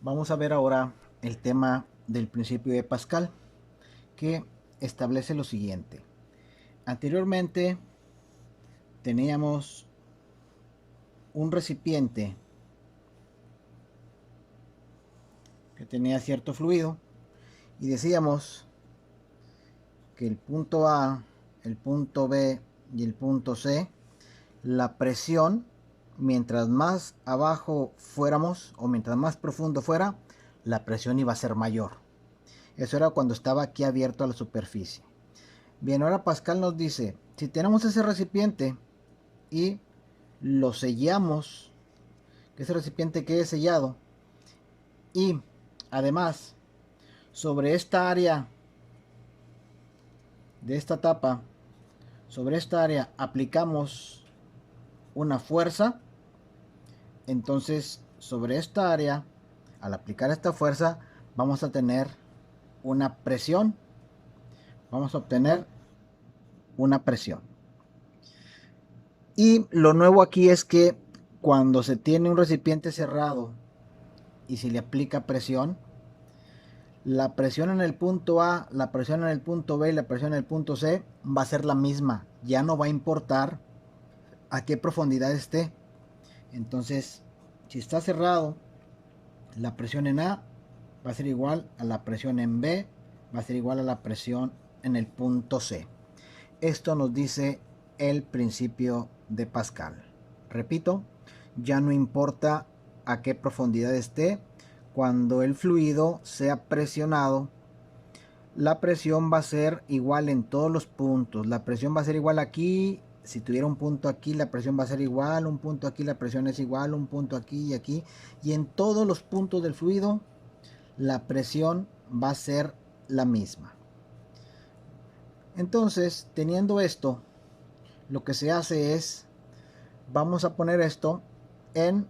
Vamos a ver ahora el tema del principio de Pascal, que establece lo siguiente. Anteriormente teníamos un recipiente que tenía cierto fluido y decíamos que el punto A, el punto B y el punto C, la presión, mientras más abajo fuéramos o mientras más profundo fuera, la presión iba a ser mayor. Eso era cuando estaba aquí abierto a la superficie. Bien, ahora Pascal nos dice, si tenemos ese recipiente y lo sellamos, que ese recipiente quede sellado, y además sobre esta área de esta tapa, sobre esta área aplicamos una fuerza, entonces sobre esta área, al aplicar esta fuerza, vamos a tener una presión, vamos a obtener una presión. Y lo nuevo aquí es que cuando se tiene un recipiente cerrado y se le aplica presión, la presión en el punto A, la presión en el punto B y la presión en el punto C va a ser la misma. Ya no va a importar a qué profundidad esté. Entonces, si está cerrado, la presión en A va a ser igual a la presión en B, va a ser igual a la presión en el punto C. Esto nos dice el principio de Pascal. Repito, ya no importa a qué profundidad esté, cuando el fluido sea presionado, la presión va a ser igual en todos los puntos. La presión va a ser igual aquí. Si tuviera un punto aquí, la presión va a ser igual. Un punto aquí, la presión es igual. Un punto aquí y aquí. Y en todos los puntos del fluido, la presión va a ser la misma. Entonces, teniendo esto, lo que se hace es, vamos a poner esto en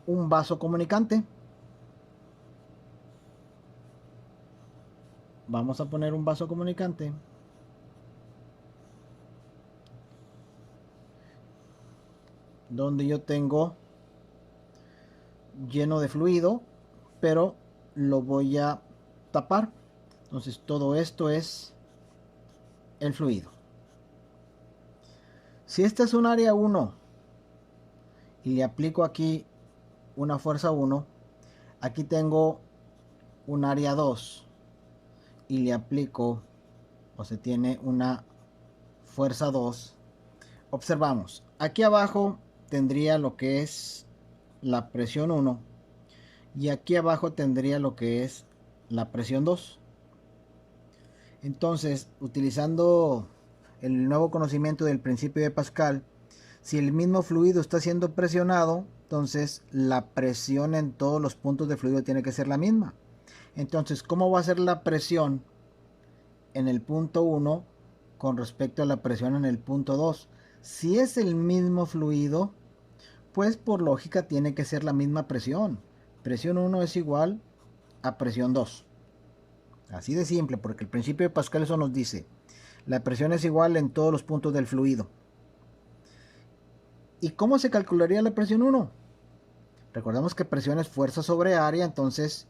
un vaso comunicante. Vamos a poner un vaso comunicante donde yo tengo lleno de fluido, pero lo voy a tapar. Entonces todo esto es el fluido. Si esta es un área 1 y le aplico aquí una fuerza 1, aquí tengo un área 2 y le aplico, o se tiene una fuerza 2. Observamos, aquí abajo tendría lo que es la presión 1 y aquí abajo tendría lo que es la presión 2. Entonces, utilizando el nuevo conocimiento del principio de Pascal, si el mismo fluido está siendo presionado, entonces la presión en todos los puntos del fluido tiene que ser la misma. Entonces, ¿cómo va a ser la presión en el punto 1 con respecto a la presión en el punto 2? Si es el mismo fluido, pues por lógica tiene que ser la misma presión. Presión 1 es igual a presión 2. Así de simple, porque el principio de Pascal eso nos dice. La presión es igual en todos los puntos del fluido. ¿Y cómo se calcularía la presión 1? Recordemos que presión es fuerza sobre área, entonces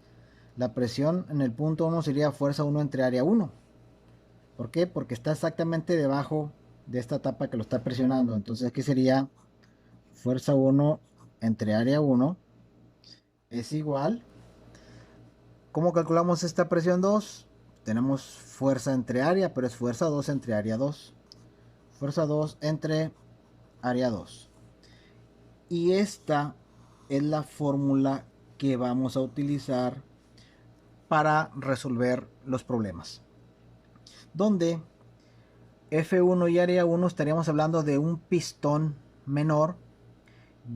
la presión en el punto 1 sería fuerza 1 entre área 1. ¿Por qué? Porque está exactamente debajo de esta tapa que lo está presionando. Entonces aquí sería fuerza 1 entre área 1 es igual. ¿Cómo calculamos esta presión 2? Tenemos fuerza entre área, pero es fuerza 2 entre área 2. Fuerza 2 entre área 2. Y esta es la fórmula que vamos a utilizar para resolver los problemas. Donde F1 y área 1 estaríamos hablando de un pistón menor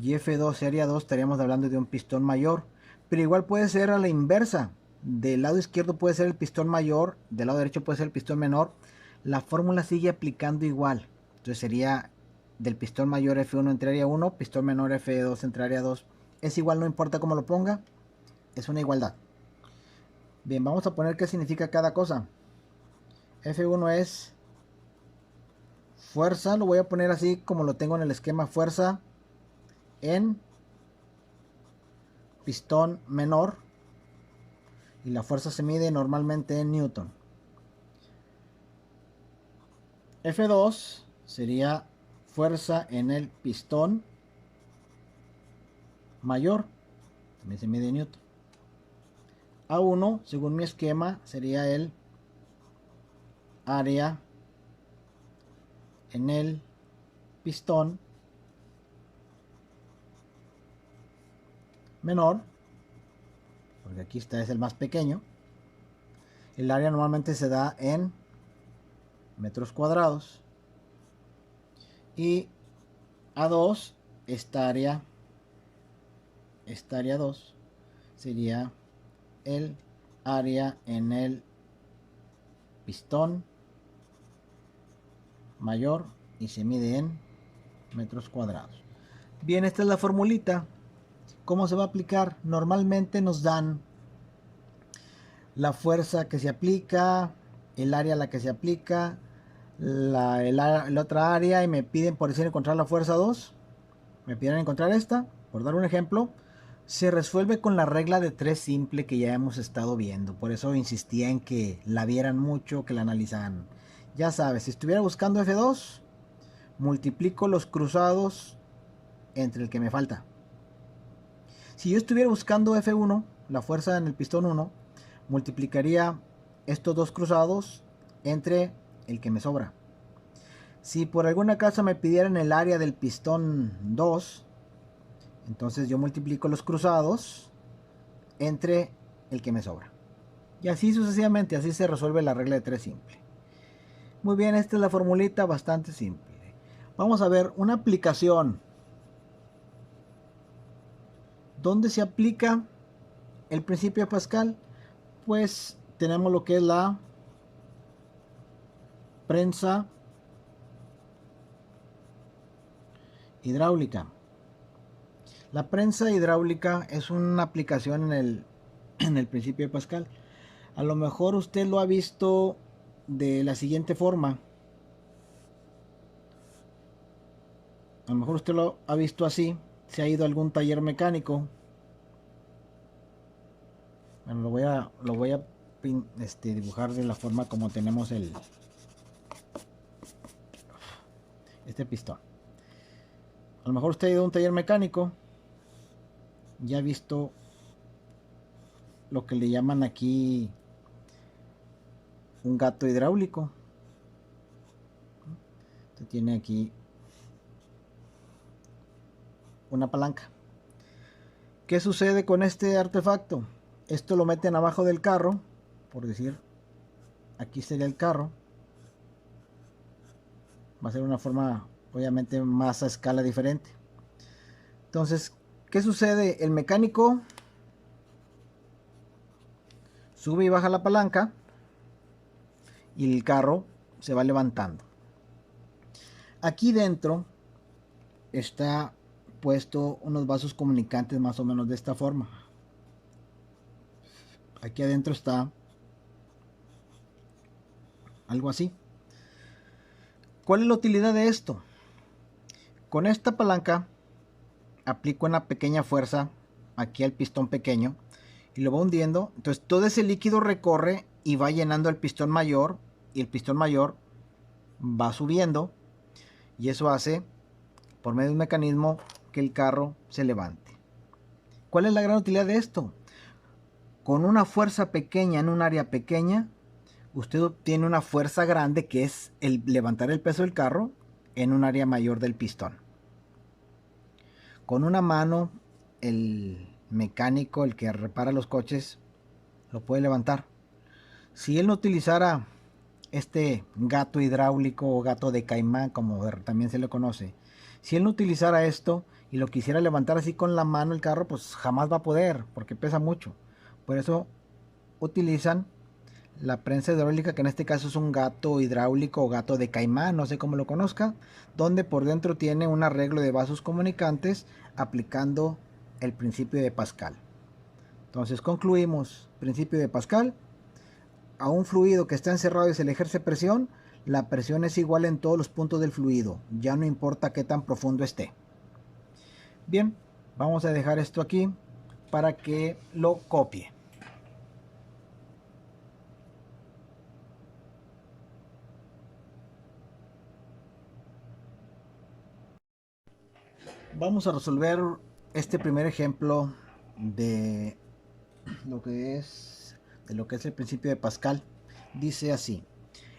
y F2 y área 2 estaríamos hablando de un pistón mayor. Pero igual puede ser a la inversa. Del lado izquierdo puede ser el pistón mayor, del lado derecho puede ser el pistón menor. La fórmula sigue aplicando igual. Entonces sería del pistón mayor F1 entre área 1, pistón menor F2 entre área 2. Es igual, no importa cómo lo ponga, es una igualdad. Bien, vamos a poner qué significa cada cosa. F1 es fuerza, lo voy a poner así como lo tengo en el esquema, fuerza en pistón menor y la fuerza se mide normalmente en Newton. F2 sería fuerza en el pistón mayor, también se mide en Newton. A1, según mi esquema, sería el área en el pistón menor, porque aquí está, es el más pequeño. El área normalmente se da en metros cuadrados. Y A2, esta área 2 sería el área en el pistón mayor y se mide en metros cuadrados. Bien, esta es la formulita. ¿Cómo se va a aplicar? Normalmente nos dan la fuerza que se aplica, el área a la que se aplica, la otra área, y me piden por decir encontrar la fuerza 2. Me piden encontrar esta, por dar un ejemplo. Se resuelve con la regla de 3 simple que ya hemos estado viendo. Por eso insistía en que la vieran mucho, que la analizaran. Ya sabes, si estuviera buscando F2, multiplico los cruzados entre el que me falta. Si yo estuviera buscando F1, la fuerza en el pistón 1, multiplicaría estos dos cruzados entre el que me sobra. Si por alguna causa me pidieran el área del pistón 2, entonces yo multiplico los cruzados entre el que me sobra. Y así sucesivamente, así se resuelve la regla de 3 simple. Muy bien, esta es la formulita bastante simple. Vamos a ver una aplicación. ¿Dónde se aplica el principio de Pascal? Pues tenemos lo que es la prensa hidráulica. La prensa hidráulica es una aplicación en el principio de Pascal. A lo mejor usted lo ha visto de la siguiente forma. A lo mejor usted lo ha visto así. Se ha ido a algún taller mecánico. Bueno, lo voy a dibujar de la forma como tenemos este pistón. A lo mejor usted ha ido a un taller mecánico. Ya ha visto lo que le llaman aquí un gato hidráulico. Usted tiene aquí una palanca. ¿Qué sucede con este artefacto? Esto lo meten abajo del carro, por decir, aquí sería el carro. Va a ser una forma, obviamente, más a escala diferente. Entonces, ¿qué sucede? El mecánico sube y baja la palanca y el carro se va levantando. Aquí dentro está puesto unos vasos comunicantes más o menos de esta forma. Aquí adentro está algo así. ¿Cuál es la utilidad de esto? Con esta palanca aplico una pequeña fuerza aquí al pistón pequeño y lo va hundiendo. Entonces todo ese líquido recorre y va llenando el pistón mayor, y el pistón mayor va subiendo, y eso hace, por medio de un mecanismo, que el carro se levante. ¿Cuál es la gran utilidad de esto? Con una fuerza pequeña en un área pequeña, usted obtiene una fuerza grande, que es el levantar el peso del carro en un área mayor del pistón. Con una mano, el mecánico, el que repara los coches, lo puede levantar. Si él no utilizara este gato hidráulico o gato de caimán, como también se le conoce, si él no utilizara esto y lo quisiera levantar así con la mano el carro, pues jamás va a poder, porque pesa mucho. Por eso utilizan la prensa hidráulica, que en este caso es un gato hidráulico o gato de caimán, no sé cómo lo conozca, donde por dentro tiene un arreglo de vasos comunicantes aplicando el principio de Pascal. Entonces concluimos: principio de Pascal: a un fluido que está encerrado y se le ejerce presión, la presión es igual en todos los puntos del fluido, ya no importa qué tan profundo esté. Bien, vamos a dejar esto aquí. para que lo copie. Vamos a resolver este primer ejemplo de lo que es el principio de Pascal. Dice así: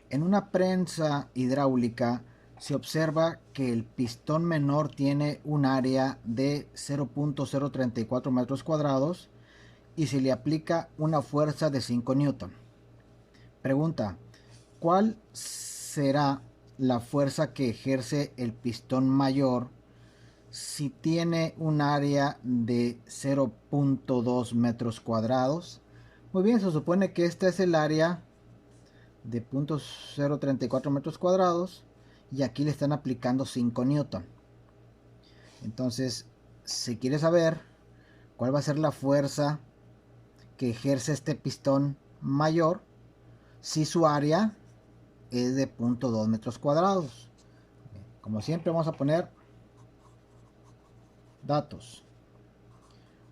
en una prensa hidráulica se observa que el pistón menor tiene un área de 0.034 metros cuadrados y se le aplica una fuerza de 5 newton. Pregunta: ¿cuál será la fuerza que ejerce el pistón mayor si tiene un área de 0.2 metros cuadrados? Muy bien, se supone que este es el área de 0.034 metros cuadrados y aquí le están aplicando 5 newton. Entonces, si quiere saber cuál va a ser la fuerza que ejerce este pistón mayor si su área es de 0.2 metros cuadrados, como siempre vamos a poner datos.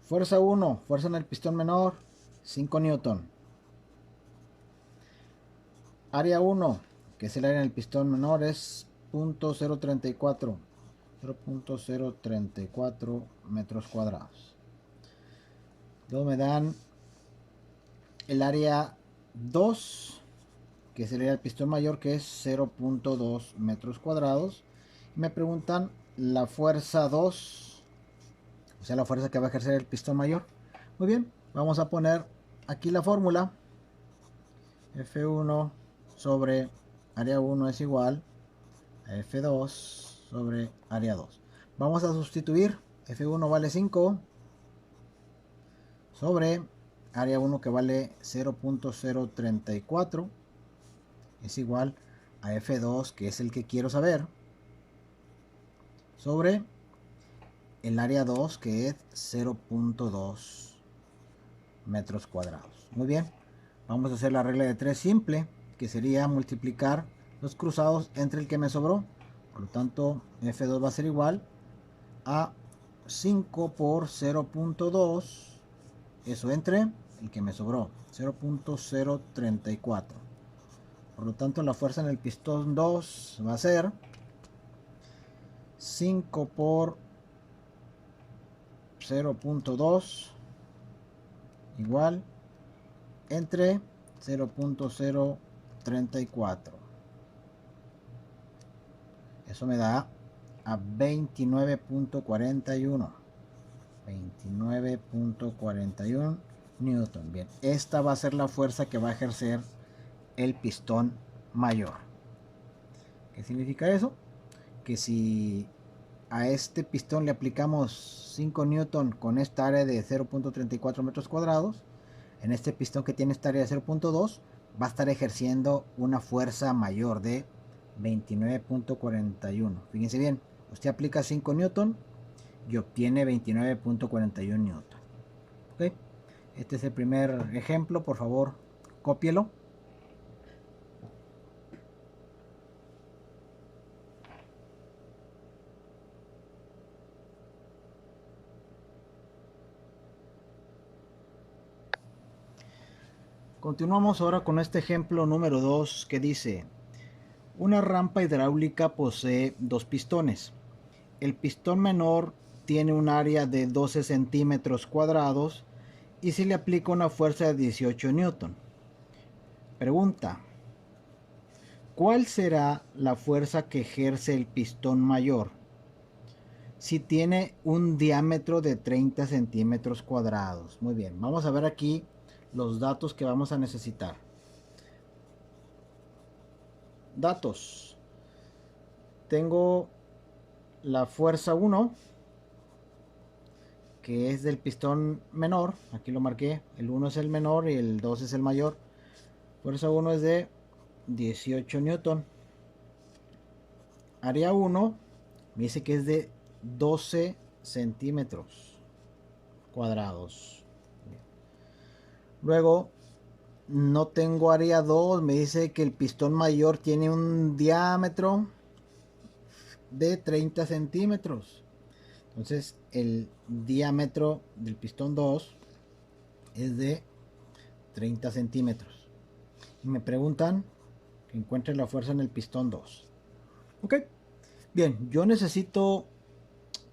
Fuerza 1, fuerza en el pistón menor, 5 newton. Área 1, que es el área en el pistón menor, es 0.034 metros cuadrados. Luego me dan el área 2, que es el área del pistón mayor, que es 0.2 metros cuadrados. Me preguntan la fuerza 2, o sea, la fuerza que va a ejercer el pistón mayor. Muy bien, vamos a poner aquí la fórmula. F1 sobre área 1 es igual a F2 sobre área 2. Vamos a sustituir. F1 vale 5 sobre área 1, que vale 0.034, es igual a F2, que es el que quiero saber, sobre el área 2, que es 0.2 metros cuadrados. Muy bien, vamos a hacer la regla de 3 simple, que sería multiplicar los cruzados entre el que me sobró. Por lo tanto, F2 va a ser igual a 5 por 0.2, eso entre el que me sobró, 0.034. Por lo tanto, la fuerza en el pistón 2 va a ser 5 por 0.2 igual entre 0.034. Eso me da a 29.41. 29.41 newton. Bien, esta va a ser la fuerza que va a ejercer el pistón mayor. ¿Qué significa eso? Que si a este pistón le aplicamos 5 newton con esta área de 0.34 metros cuadrados, en este pistón que tiene esta área de 0.2 va a estar ejerciendo una fuerza mayor de 29.41. Fíjense bien, usted aplica 5 newton y obtiene 29.41 newton. ¿Okay? Este es el primer ejemplo, por favor, cópielo. Continuamos ahora con este ejemplo número 2, que dice: una rampa hidráulica posee dos pistones. El pistón menor tiene un área de 12 centímetros cuadrados y se le aplica una fuerza de 18 newton. Pregunta: ¿cuál será la fuerza que ejerce el pistón mayor si tiene un diámetro de 30 centímetros cuadrados? Muy bien, vamos a ver aquí los datos que vamos a necesitar. Datos. Tengo la fuerza 1, que es del pistón menor. Aquí lo marqué. El 1 es el menor y el 2 es el mayor. Fuerza 1 es de 18 newton. Área 1 me dice que es de 12 centímetros cuadrados. Luego, no tengo área 2. Me dice que el pistón mayor tiene un diámetro de 30 centímetros. Entonces el diámetro del pistón 2 es de 30 centímetros. Y me preguntan que encuentre la fuerza en el pistón 2. Ok, bien, yo necesito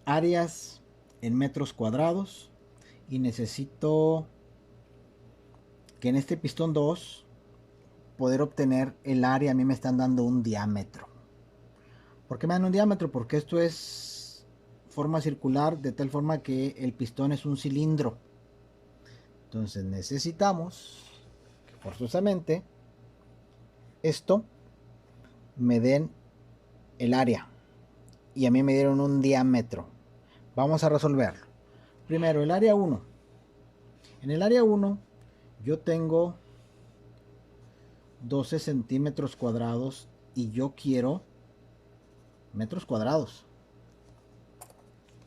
áreas en metros cuadrados y necesito que en este pistón 2 poder obtener el área. A mí me están dando un diámetro. ¿Por qué me dan un diámetro? Porque esto es forma circular, de tal forma que el pistón es un cilindro. Entonces necesitamos que forzosamente esto me den el área. Y a mí me dieron un diámetro. Vamos a resolverlo. Primero, el área 1. En el área 1 yo tengo 12 centímetros cuadrados y yo quiero metros cuadrados.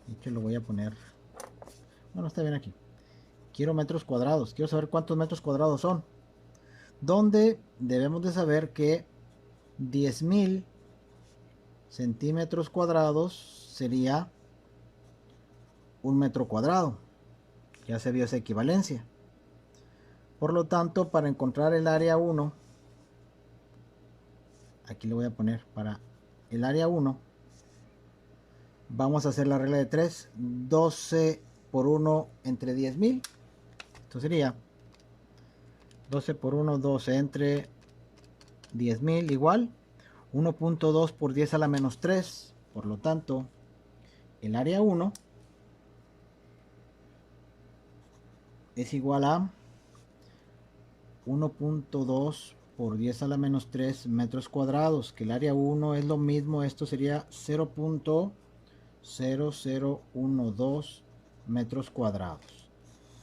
De hecho lo voy a poner, bueno, está bien aquí. Quiero metros cuadrados, quiero saber cuántos metros cuadrados son. Donde debemos de saber que 10.000 centímetros cuadrados sería un metro cuadrado. Ya se vio esa equivalencia. Por lo tanto, para encontrar el área 1, aquí le voy a poner para el área 1, vamos a hacer la regla de 3. 12 por 1 entre 10.000. Esto sería 12 por 1, 12 entre 10.000 igual 1.2 por 10 a la menos 3. Por lo tanto, el área 1 es igual a 1.2 por 10 a la menos 3 metros cuadrados, que el área 1 es lo mismo, esto sería 0.0012 metros cuadrados.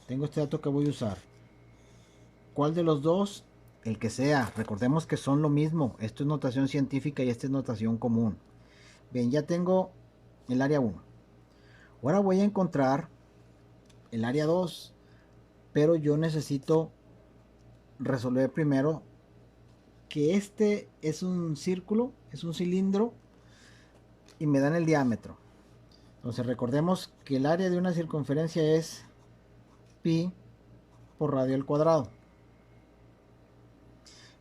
Tengo este dato que voy a usar. ¿Cuál de los dos? El que sea. Recordemos que son lo mismo. Esto es notación científica y esta es notación común. Bien, ya tengo el área 1. Ahora voy a encontrar el área 2, pero yo necesito resolver primero que este es un círculo, es un cilindro y me dan el diámetro. Entonces recordemos que el área de una circunferencia es pi por radio al cuadrado.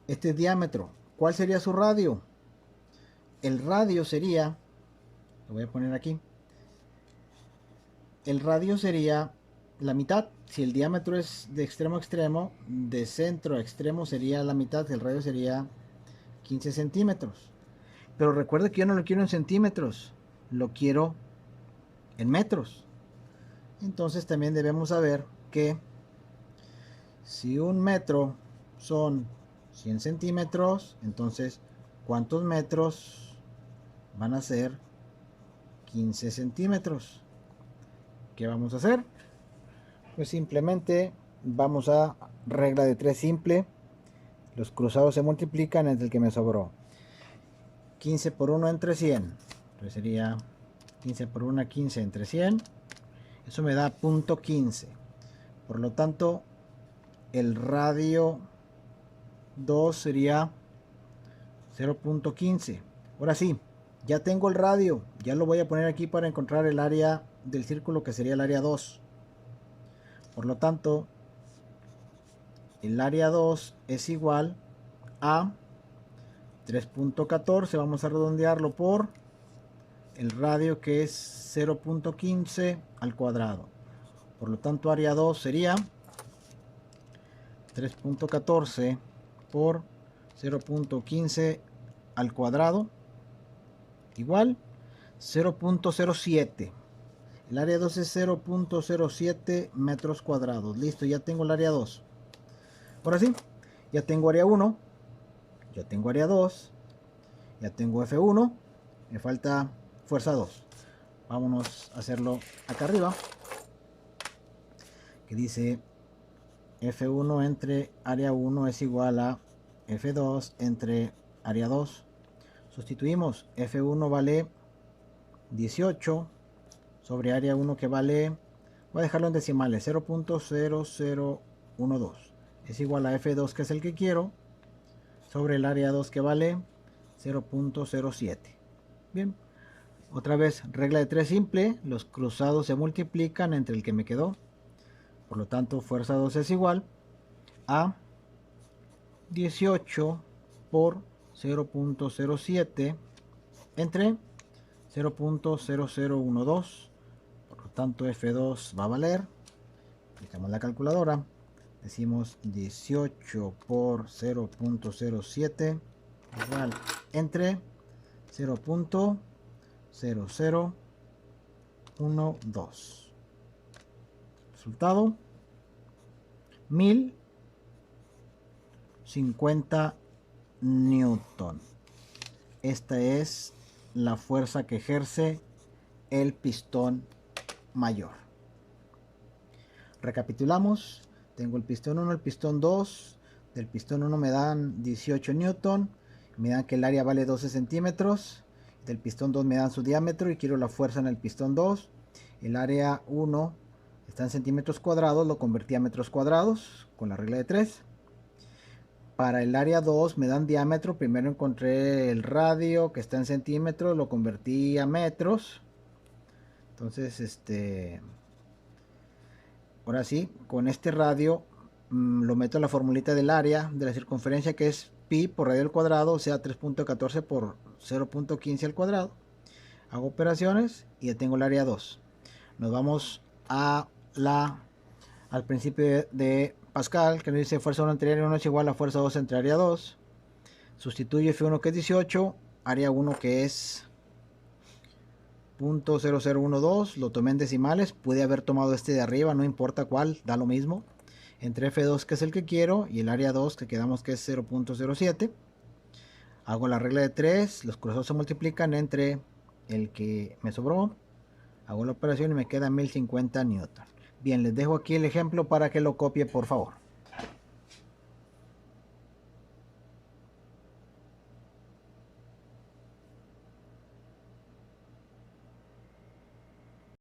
Este es diámetro. ¿Cuál sería su radio? El radio sería, lo voy a poner aquí, el radio sería la mitad. Si el diámetro es de extremo a extremo, de centro a extremo sería la mitad, el radio sería 15 centímetros. Pero recuerde que yo no lo quiero en centímetros, lo quiero en metros. Entonces también debemos saber que si un metro son 100 centímetros, entonces ¿cuántos metros van a ser 15 centímetros? ¿Qué vamos a hacer? Pues simplemente vamos a regla de 3 simple. Los cruzados se multiplican entre el que me sobró. 15 por 1 entre 100. Entonces sería 15 por 1, 15 entre 100. Eso me da .15. Por lo tanto, el radio 2 sería 0.15. Ahora sí, ya tengo el radio. Ya lo voy a poner aquí para encontrar el área del círculo, que sería el área 2. Por lo tanto, el área 2 es igual a 3.14. Vamos a redondearlo por el radio, que es 0.15 al cuadrado. Por lo tanto, área 2 sería 3.14 por 0.15 al cuadrado igual 0.07. El área 2 es 0.07 metros cuadrados. Listo, ya tengo el área 2. Ahora sí, ya tengo área 1, ya tengo área 2, ya tengo F1, me falta fuerza 2. Vámonos a hacerlo acá arriba, que dice F1 entre área 1 es igual a F2 entre área 2. Sustituimos. F1 vale 18 sobre área 1, que vale, voy a dejarlo en decimales, 0.0012. Es igual a F2, que es el que quiero, sobre el área 2, que vale 0.07. Bien, Otra vez, regla de 3 simple, los cruzados se multiplican entre el que me quedó. Por lo tanto, fuerza 2 es igual a 18 por 0.07 entre 0.0012. Por lo tanto, F2 va a valer, aplicamos la calculadora, decimos 18 por 0.07 igual entre 0.0012. Resultado 1050 newton. Esta es la fuerza que ejerce el pistón mayor. Recapitulamos. Tengo el pistón 1, el pistón 2. Del pistón 1 me dan 18 newton. Me dan que el área vale 12 centímetros. Del pistón 2 me dan su diámetro y quiero la fuerza en el pistón 2. El área 1 está en centímetros cuadrados, lo convertí a metros cuadrados con la regla de 3. Para el área 2 me dan diámetro. Primero encontré el radio que está en centímetros, lo convertí a metros. Entonces, ahora sí, con este radio lo meto en la formulita del área de la circunferencia, que es pi por radio al cuadrado, o sea 3.14 por 0.15 al cuadrado. Hago operaciones y ya tengo el área 2. Nos vamos al principio de Pascal, que nos dice fuerza 1 entre área 1 es igual a fuerza 2 entre área 2. Sustituyo F1 que es 18, área 1 que es 0.0012, lo tomé en decimales, pude haber tomado este de arriba, no importa cuál, da lo mismo. Entre F2 que es el que quiero y el área 2 que quedamos que es 0.07. Hago la regla de 3, los cruzados se multiplican entre el que me sobró. Hago la operación y me queda 1050 newton. Bien, les dejo aquí el ejemplo para que lo copie, por favor.